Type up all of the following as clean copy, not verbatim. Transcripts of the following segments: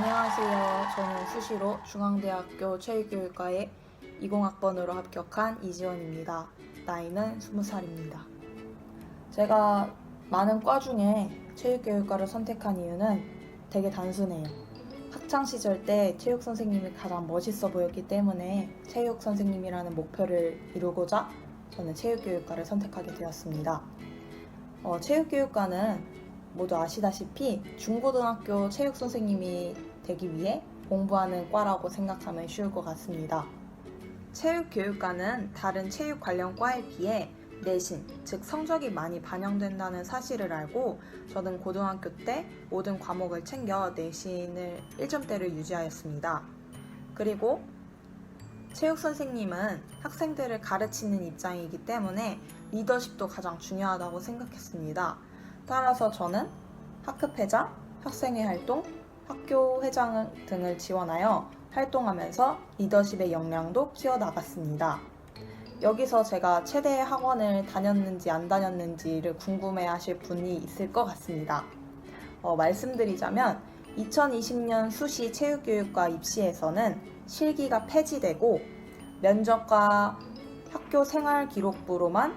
안녕하세요. 저는 수시로 중앙대학교 체육교육과에 20학번으로 합격한 이지원입니다. 나이는 20살입니다. 제가 많은 과 중에 체육교육과를 선택한 이유는 되게 단순해요. 학창시절 때 체육 선생님이 가장 멋있어 보였기 때문에 체육 선생님이라는 목표를 이루고자 저는 체육교육과를 선택하게 되었습니다. 체육교육과는 모두 아시다시피 중고등학교 체육 선생님이 되기 위해 공부하는 과라고 생각하면 쉬울 것 같습니다. 체육교육과는 다른 체육 관련 과에 비해 내신, 즉 성적이 많이 반영된다는 사실을 알고 저는 고등학교 때 모든 과목을 챙겨 내신을 1점대를 유지하였습니다. 그리고 체육 선생님은 학생들을 가르치는 입장이기 때문에 리더십도 가장 중요하다고 생각했습니다. 따라서 저는 학급회장, 학생회 활동, 학교 회장 등을 지원하여 활동하면서 리더십의 역량도 키워나갔습니다. 여기서 제가 최대 학원을 다녔는지 안 다녔는지를 궁금해 하실 분이 있을 것 같습니다. 말씀드리자면 2020년 수시 체육교육과 입시에서는 실기가 폐지되고 면접과 학교 생활 기록부로만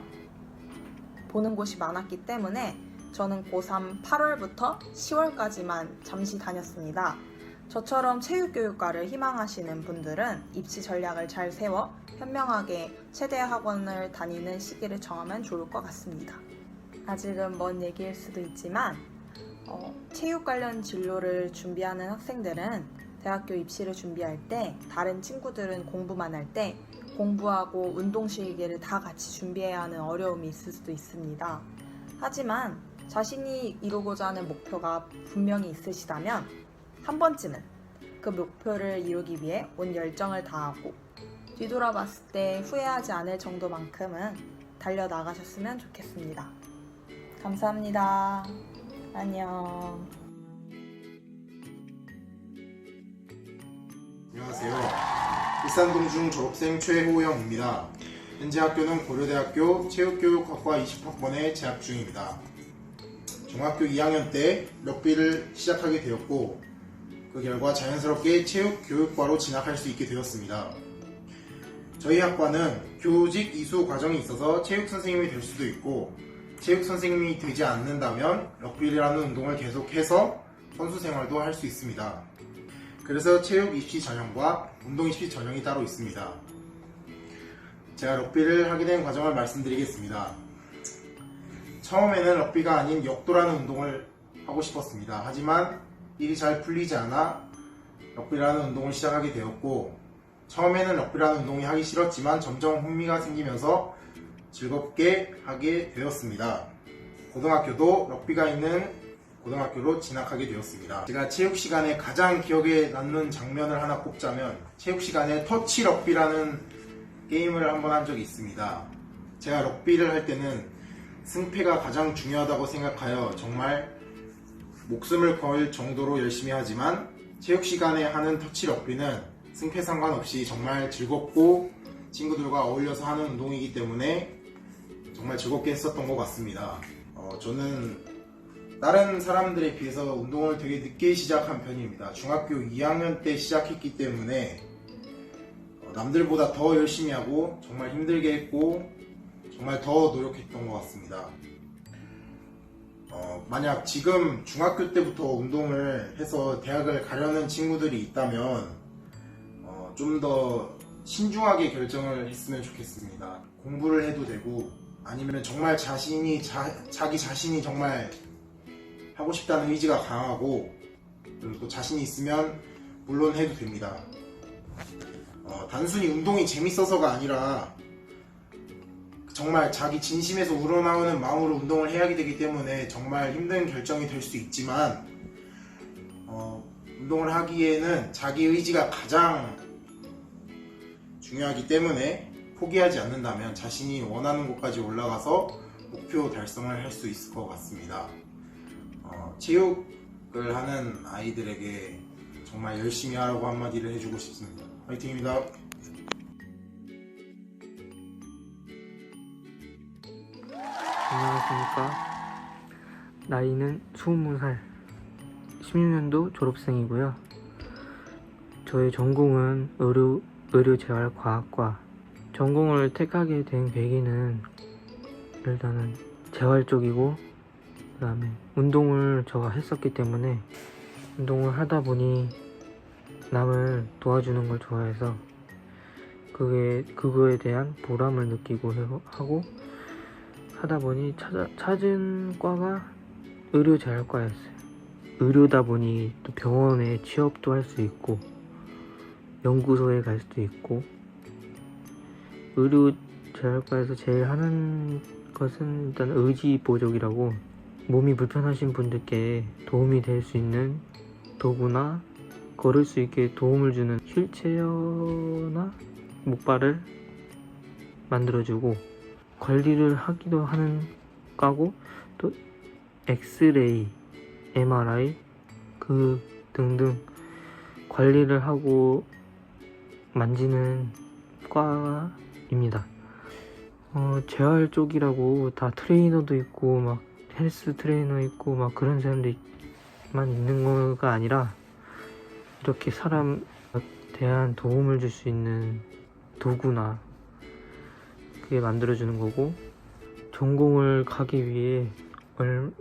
보는 곳이 많았기 때문에 저는 고3 8월부터 10월까지만 잠시 다녔습니다. 저처럼 체육교육과를 희망하시는 분들은 입시 전략을 잘 세워 현명하게 최대 학원을 다니는 시기를 정하면 좋을 것 같습니다. 아직은 먼 얘기일 수도 있지만 체육 관련 진로를 준비하는 학생들은 대학교 입시를 준비할 때 다른 친구들은 공부만 할 때 공부하고 운동 실기를 다 같이 준비해야 하는 어려움이 있을 수도 있습니다. 하지만 자신이 이루고자 하는 목표가 분명히 있으시다면 한 번쯤은 그 목표를 이루기 위해 온 열정을 다하고 뒤돌아봤을 때 후회하지 않을 정도만큼은 달려나가셨으면 좋겠습니다. 감사합니다. 안녕. 안녕하세요. 일산동중 졸업생 최호영입니다. 현재 학교는 고려대학교 체육교육학과 20학번에 재학 중입니다. 중학교 2학년 때 럭비를 시작하게 되었고 그 결과 자연스럽게 체육교육과로 진학할 수 있게 되었습니다. 저희 학과는 교직 이수 과정이 있어서 체육 선생님이 될 수도 있고 체육 선생님이 되지 않는다면 럭비라는 운동을 계속해서 선수 생활도 할 수 있습니다. 그래서 체육 입시 전형과 운동 입시 전형이 따로 있습니다. 제가 럭비를 하게 된 과정을 말씀드리겠습니다. 처음에는 럭비가 아닌 역도라는 운동을 하고 싶었습니다. 하지만 일이 잘 풀리지 않아 럭비라는 운동을 시작하게 되었고 처음에는 럭비라는 운동이 하기 싫었지만 점점 흥미가 생기면서 즐겁게 하게 되었습니다. 고등학교도 럭비가 있는 고등학교로 진학하게 되었습니다. 제가 체육 시간에 가장 기억에 남는 장면을 하나 꼽자면 체육 시간에 터치 럭비라는 게임을 한번 한 적이 있습니다. 제가 럭비를 할 때는 승패가 가장 중요하다고 생각하여 정말 목숨을 걸 정도로 열심히 하지만 체육 시간에 하는 터치 럭비는 승패 상관없이 정말 즐겁고 친구들과 어울려서 하는 운동이기 때문에 정말 즐겁게 했었던 것 같습니다. 저는 다른 사람들에 비해서 운동을 되게 늦게 시작한 편입니다. 중학교 2학년 때 시작했기 때문에 남들보다 더 열심히 하고 정말 힘들게 했고 정말 더 노력했던 것 같습니다. 만약 지금 중학교 때부터 운동을 해서 대학을 가려는 친구들이 있다면 좀 더 신중하게 결정을 했으면 좋겠습니다. 공부를 해도 되고 아니면 정말 자기 자신이 정말 하고 싶다는 의지가 강하고 그리고 또 자신이 있으면 물론 해도 됩니다. 단순히 운동이 재밌어서가 아니라 정말 자기 진심에서 우러나오는 마음으로 운동을 해야 되기 때문에 정말 힘든 결정이 될 수 있지만 운동을 하기에는 자기 의지가 가장 중요하기 때문에 포기하지 않는다면 자신이 원하는 곳까지 올라가서 목표 달성을 할 수 있을 것 같습니다. 체육을 하는 아이들에게 정말 열심히 하라고 한마디를 해주고 싶습니다. 화이팅입니다. 안녕하십니까. 나이는 20살, 16년도 졸업생이고요. 저의 전공은 의료재활과학과. 전공을 택하게 된 계기는 일단은 재활 쪽이고, 그 다음에 운동을 제가 했었기 때문에 운동을 하다 보니 남을 도와주는 걸 좋아해서 그거에 대한 보람을 느끼고 하고 하다 보니 찾은 과가 의료재활과였어요. 의료다 보니 또 병원에 취업도 할 수 있고 연구소에 갈 수도 있고, 의료재활과에서 제일 하는 것은 일단 의지보조기라고 몸이 불편하신 분들께 도움이 될 수 있는 도구나 걸을 수 있게 도움을 주는 휠체어나 목발을 만들어주고, 관리를 하기도 하는 과고, 또 엑스레이, MRI 등등 관리를 하고 만지는 과입니다. 재활 쪽이라고 다 트레이너도 있고 막 헬스 트레이너 있고 막 그런 사람들만 있는 거가 아니라, 이렇게 사람에 대한 도움을 줄 수 있는 도구나 그게 만들어주는 거고, 전공을 가기 위해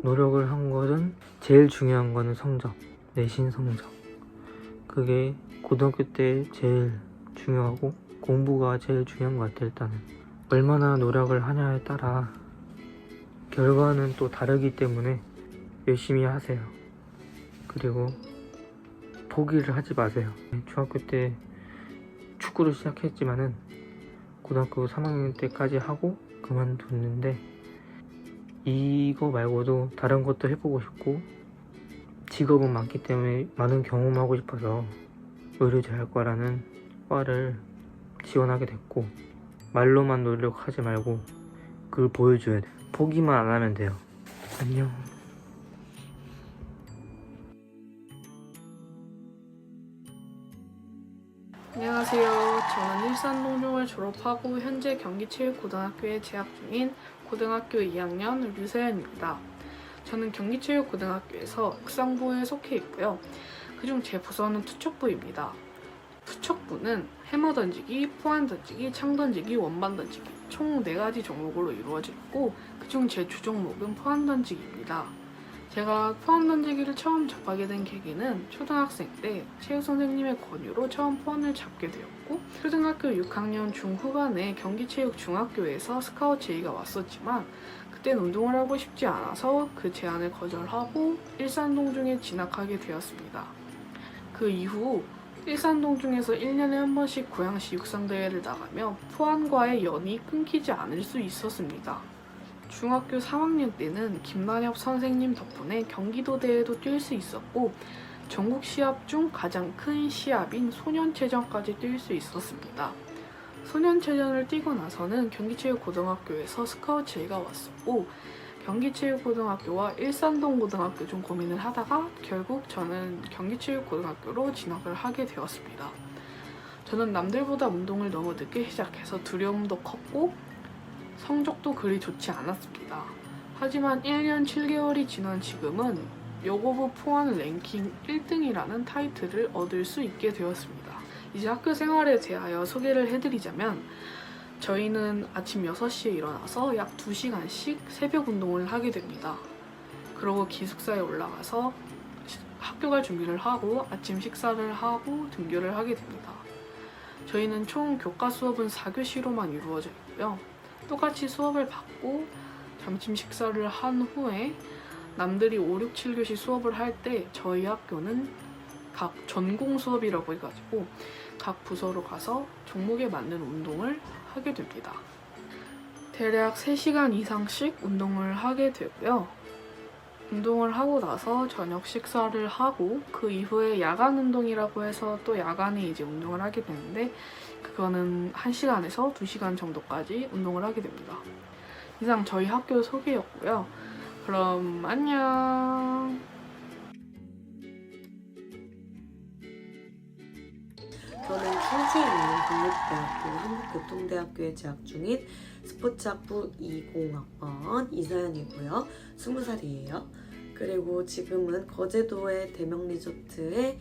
노력을 한 것은 제일 중요한 거는 성적, 내신 성적. 그게 고등학교 때 제일 중요하고 공부가 제일 중요한 것 같아요. 일단은 얼마나 노력을 하냐에 따라 결과는 또 다르기 때문에 열심히 하세요. 그리고 포기를 하지 마세요. 중학교 때 축구를 시작했지만은 고등학교 3학년 때까지 하고 그만뒀는데, 이거 말고도 다른 것도 해보고 싶고 직업은 많기 때문에 많은 경험하고 싶어서 의료재활과라는 과를 지원하게 됐고, 말로만 노력하지 말고 그걸 보여줘야 돼. 포기만 안 하면 돼요. 안녕. 안녕하세요. 저는 일산동중을 졸업하고 현재 경기체육고등학교에 재학 중인 고등학교 2학년 류세연입니다. 저는 경기체육고등학교에서 육상부에 속해 있고요. 그중 제 부서는 투척부입니다. 투척부는 해머 던지기, 포환 던지기, 창 던지기, 원반 던지기 총 4가지 종목으로 이루어져 있고, 그중 제 주종목은 포환 던지기입니다. 제가 포환 던지기를 처음 접하게 된 계기는 초등학생 때 체육 선생님의 권유로 처음 포환을 잡게 되었고, 초등학교 6학년 중후반에 경기체육중학교에서 스카우트 제의가 왔었지만 그땐 운동을 하고 싶지 않아서 그 제안을 거절하고 일산동중에 진학하게 되었습니다. 그 이후 일산동중에서 1년에 한 번씩 고양시 육상대회를 나가며 포환과의 연이 끊기지 않을 수 있었습니다. 중학교 3학년 때는 김만엽 선생님 덕분에 경기도 대회도 뛸 수 있었고, 전국 시합 중 가장 큰 시합인 소년체전까지 뛸 수 있었습니다. 소년체전을 뛰고 나서는 경기체육고등학교에서 스카우트 제의가 왔었고, 경기체육고등학교와 일산동고등학교 중 고민을 하다가 결국 저는 경기체육고등학교로 진학을 하게 되었습니다. 저는 남들보다 운동을 너무 늦게 시작해서 두려움도 컸고 성적도 그리 좋지 않았습니다. 하지만 1년 7개월이 지난 지금은 여고부 포환 랭킹 1등이라는 타이틀을 얻을 수 있게 되었습니다. 이제 학교 생활에 대하여 소개를 해드리자면, 저희는 아침 6시에 일어나서 약 2시간씩 새벽 운동을 하게 됩니다. 그러고 기숙사에 올라가서 학교 갈 준비를 하고 아침 식사를 하고 등교를 하게 됩니다. 저희는 총 교과 수업은 4교시로만 이루어져 있고요. 똑같이 수업을 받고 점심 식사를 한 후에 남들이 5, 6, 7교시 수업을 할 때 저희 학교는 각 전공 수업이라고 해가지고 각 부서로 가서 종목에 맞는 운동을 하게 됩니다. 대략 3시간 이상씩 운동을 하게 되고요. 운동을 하고 나서 저녁 식사를 하고 그 이후에 야간 운동이라고 해서 또 야간에 이제 운동을 하게 되는데, 그거는 1시간에서 2시간 정도까지 운동을 하게 됩니다. 이상 저희 학교 소개였고요. 그럼 안녕. 저는 충주에 있는 국립대학교 한국교통대학교에 재학 중인 스포츠학부 20학번 이서연이고요. 20살이에요. 그리고 지금은 거제도의 대명리조트에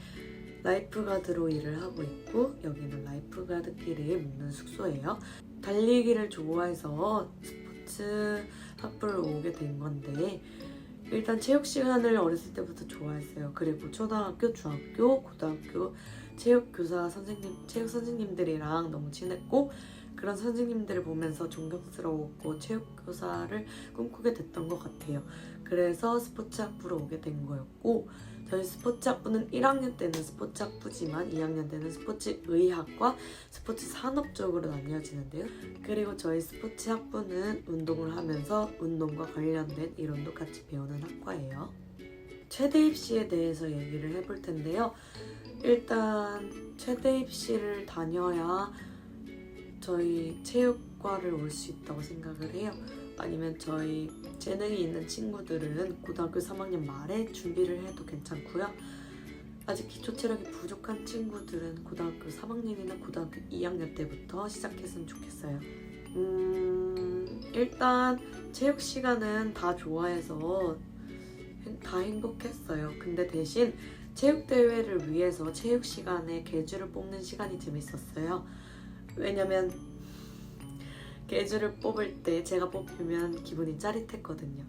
라이프가드로 일을 하고 있고 여기는 라이프가드끼리 묵는 숙소예요. 달리기를 좋아해서 스포츠 학부를 오게 된 건데 일단 체육 시간을 어렸을 때부터 좋아했어요. 그리고 초등학교, 중학교, 고등학교 체육 선생님들이랑 너무 친했고 그런 선생님들을 보면서 존경스러웠고 체육교사를 꿈꾸게 됐던 것 같아요. 그래서 스포츠학부로 오게 된 거였고 저희 스포츠학부는 1학년 때는 스포츠학부지만 2학년 때는 스포츠의학과 스포츠산업 쪽으로 나뉘어지는데요. 그리고 저희 스포츠학부는 운동을 하면서 운동과 관련된 이론도 같이 배우는 학과예요. 최대 입시에 대해서 얘기를 해볼 텐데요. 일단 최대 입시를 다녀야 저희 체육과를 올 수 있다고 생각을 해요. 아니면 저희 재능이 있는 친구들은 고등학교 3학년 말에 준비를 해도 괜찮고요. 아직 기초 체력이 부족한 친구들은 고등학교 3학년이나 고등학교 2학년 때부터 시작했으면 좋겠어요. 일단 체육 시간은 다 좋아해서 다 행복했어요. 근데 대신 체육대회를 위해서 체육 시간에 계주를 뽑는 시간이 재밌었어요. 왜냐면 계주를 뽑을 때 제가 뽑히면 기분이 짜릿했거든요.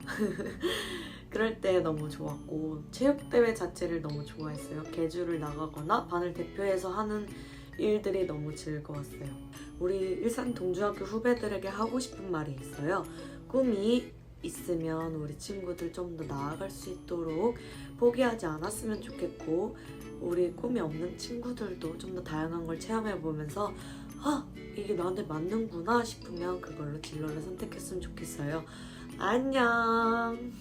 그럴 때 너무 좋았고 체육대회 자체를 너무 좋아했어요. 계주를 나가거나 반을 대표해서 하는 일들이 너무 즐거웠어요. 우리 일산 동주학교 후배들에게 하고 싶은 말이 있어요. 꿈이 있으면 우리 친구들 좀 더 나아갈 수 있도록 포기하지 않았으면 좋겠고 우리 꿈이 없는 친구들도 좀 더 다양한 걸 체험해보면서 이게 나한테 맞는구나 싶으면 그걸로 진로를 선택했으면 좋겠어요. 안녕.